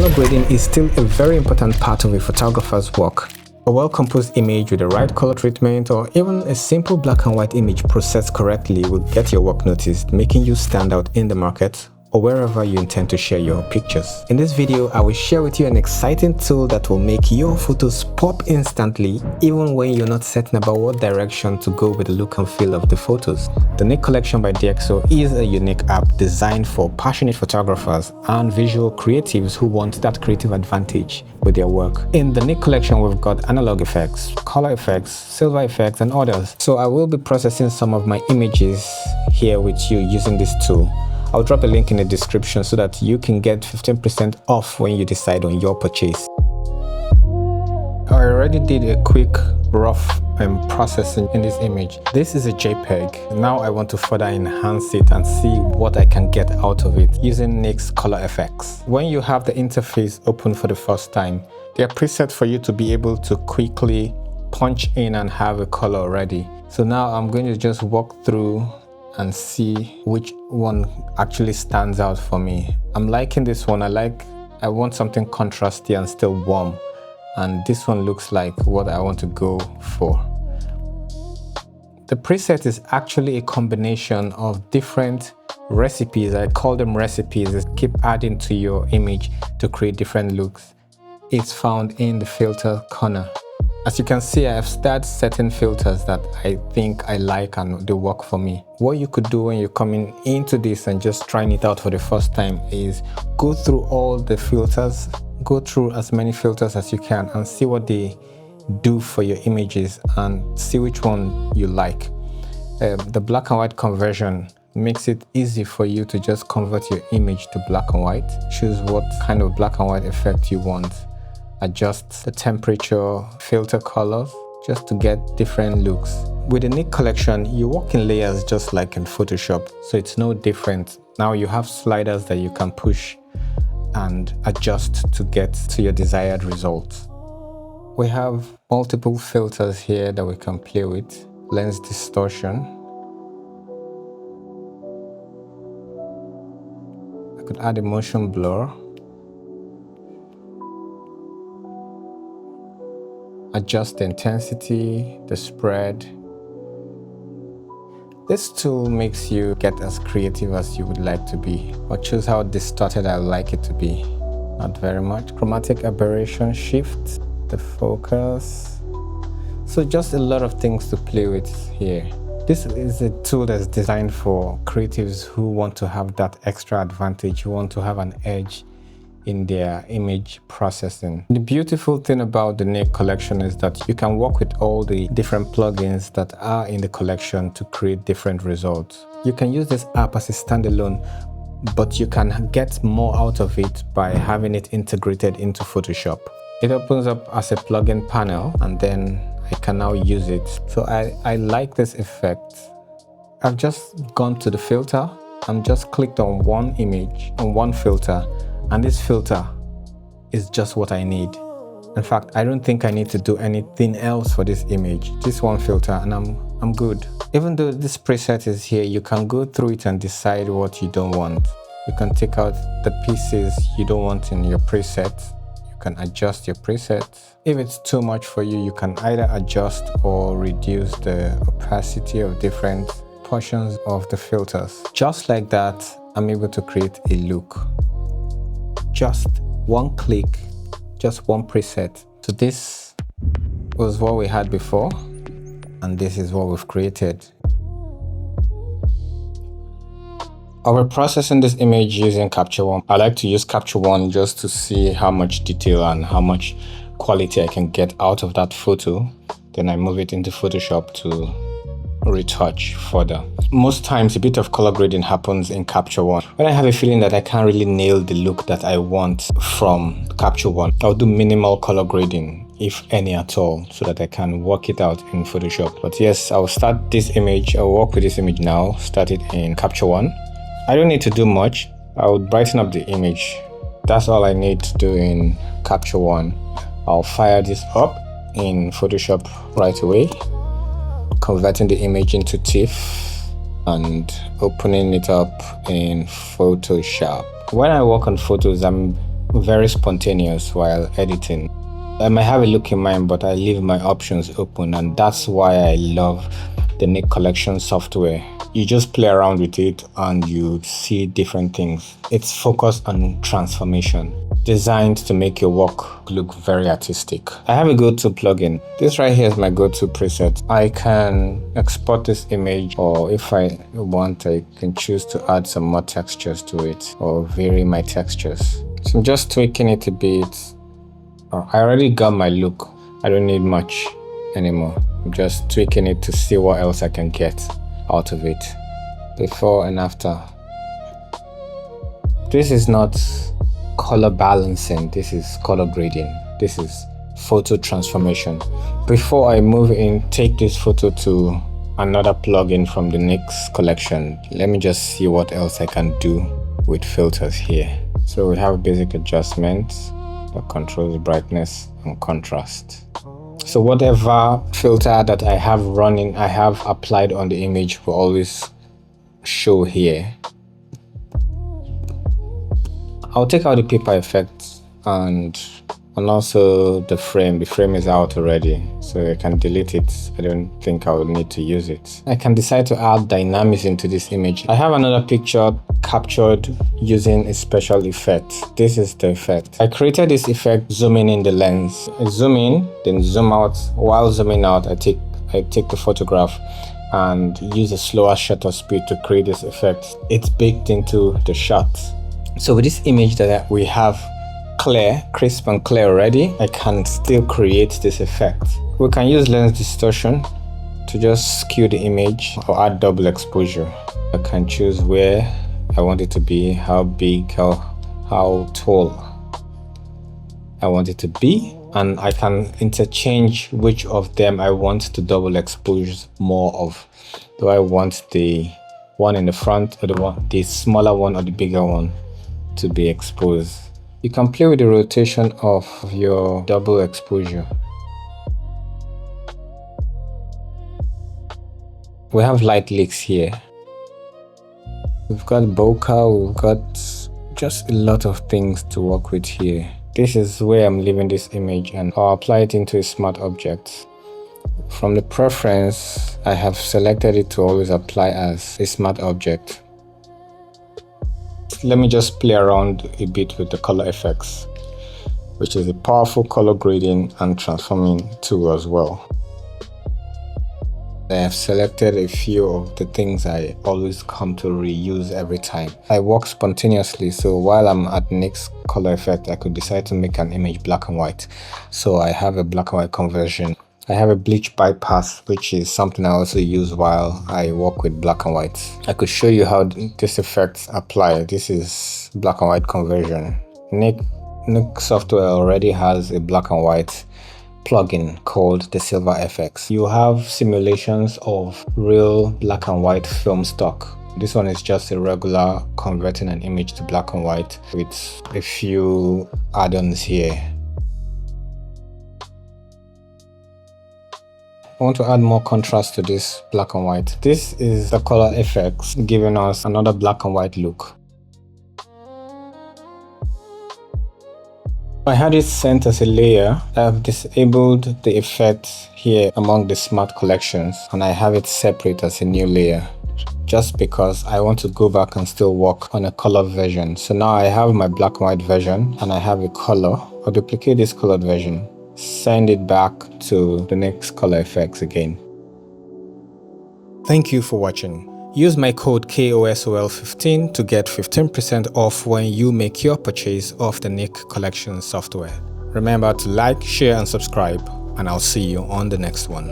color grading is still a very important part of a photographer's work. A well-composed image with the right color treatment or even a simple black and white image processed correctly will get your work noticed, making you stand out in the market or wherever you intend to share your pictures. In this video, I will share with you an exciting tool that will make your photos pop instantly, even when you're not certain about what direction to go with the look and feel of the photos. The Nik Collection by DxO is a unique app designed for passionate photographers and visual creatives who want that creative advantage with their work. In the Nik Collection, we've got Analog Efex, Color Efex, Silver Efex, and others. So I will be processing some of my images here with you using this tool. I'll drop a link in the description so that you can get 15% off when you decide on your purchase. I already did a quick rough processing in this image. This is a JPEG. Now I want to further enhance it and see what I can get out of it using Nik's Color Efex. When you have the interface open for the first time, there are presets for you to be able to quickly punch in and have a color ready. So now I'm going to just walk through and see which one actually stands out for me. I'm liking this one. I want something contrasty and still warm, and this one looks like what I want to go for. The preset is actually a combination of different recipes. I call them recipes. Keep adding to your image to create different looks. It's found in the filter corner. As you can see, I have started setting filters that I think I like and they work for me. What you could do when you're coming into this and just trying it out for the first time is go through all the filters, go through as many filters as you can and see what they do for your images and see which one you like. The black and white conversion makes it easy for you to just convert your image to black and white. Choose what kind of black and white effect you want. Adjust the temperature, filter colors, just to get different looks. With the Nik Collection, you work in layers just like in Photoshop, so it's no different. Now you have sliders that you can push and adjust to get to your desired results. We have multiple filters here that we can play with. Lens distortion. I could add a motion blur. Adjust the intensity, the spread. This tool makes you get as creative as you would like to be, or choose how distorted I like it to be. Not very much. Chromatic aberration, shift the focus. So just a lot of things to play with here. This is a tool that's designed for creatives who want to have that extra advantage, who want to have an edge in their image processing. The beautiful thing about the Nik Collection is that you can work with all the different plugins that are in the collection to create different results. You can use this app as a standalone, but you can get more out of it by having it integrated into Photoshop. It opens up as a plugin panel and then I can now use it. So I like this effect. I've just gone to the filter. I'm just clicked on one image, on one filter, and this filter is just what I need. In fact, I don't think I need to do anything else for this image. This one filter and I'm good. Even though this preset is here, you can go through it and decide what you don't want. You can take out the pieces you don't want in your preset. You can adjust your preset. If it's too much for you, you can either adjust or reduce the opacity of different portions of the filters. Just like that, I'm able to create a look. Just one click, just one preset. So this was what we had before, and this is what we've created. I will processing this image using Capture One. I like to use Capture One just to see how much detail and how much quality I can get out of that photo. Then I move it into Photoshop to retouch further. Most times a bit of color grading happens in Capture One. When I have a feeling that I can't really nail the look that I want from Capture One, I'll do minimal color grading, if any at all, so that I can work it out in Photoshop. But yes, I'll start this image, I'll work with this image now, start it in Capture One. I don't need to do much. I would brighten up the image. That's all I need to do in Capture One. I'll fire this up in Photoshop right away, converting the image into TIFF and opening it up in Photoshop. When I work on photos, I'm very spontaneous while editing. I might have a look in mind, but I leave my options open, and that's why I love the Nik Collection software. You just play around with it and you see different things. It's focused on transformation, designed to make your work look very artistic. I have a go-to plugin. This right here is my go-to preset. I can export this image, or if I want, I can choose to add some more textures to it or vary my textures. So I'm just tweaking it a bit. I already got my look. I don't need much anymore. I'm just tweaking it to see what else I can get out of it. Before and after. This is not color balancing, this is color grading. This is photo transformation. Before I move in, take this photo to another plugin from the Nik Collection. Let me just see what else I can do with filters here. So we have basic adjustments that controls brightness and contrast. So whatever filter that I have running, I have applied on the image will always show here. I'll take out the paper effect and also the frame. The frame is out already, so I can delete it. I don't think I will need to use it. I can decide to add dynamics into this image. I have another picture captured using a special effect. This is the effect. I created this effect zooming in the lens. I zoom in, then zoom out. While zooming out, I take the photograph and use a slower shutter speed to create this effect. It's baked into the shot. So with this image that we have clear, crisp and clear already, I can still create this effect. We can use lens distortion to just skew the image or add double exposure. I can choose where I want it to be, how big, how tall I want it to be, and I can interchange which of them I want to double expose more of. Do I want the one in the front, or the smaller one, or the bigger one to be exposed? You can play with the rotation of your double exposure. We have light leaks here. We've got bokeh, we've got just a lot of things to work with here. This is where I'm leaving this image, and I'll apply it into a smart object. From the preference, I have selected it to always apply as a smart object. Let me just play around a bit with the Color Efex, which is a powerful color grading and transforming tool as well. I have selected a few of the things I always come to reuse every time. I work spontaneously, so while I'm at Nik's Color Efex, I could decide to make an image black and white. So I have a black and white conversion. I have a bleach bypass, which is something I also use while I work with black and white. I could show you how this effects apply. This is black and white conversion. Nik software already has a black and white plugin called the Silver Efex. You have simulations of real black and white film stock. This one is just a regular converting an image to black and white with a few add-ons here. I want to add more contrast to this black and white. This is the Color Efex, giving us another black and white look. I had it sent as a layer. I have disabled the effect here among the smart collections, and I have it separate as a new layer, just because I want to go back and still work on a color version. So now I have my black and white version, and I have a color. I'll duplicate this colored version, send it back to the next Color Efex again. Thank you for watching. Use my code KOSOL15 to get 15% off when you make your purchase of the Nik Collection software. Remember to like, share and subscribe, and I'll see you on the next one.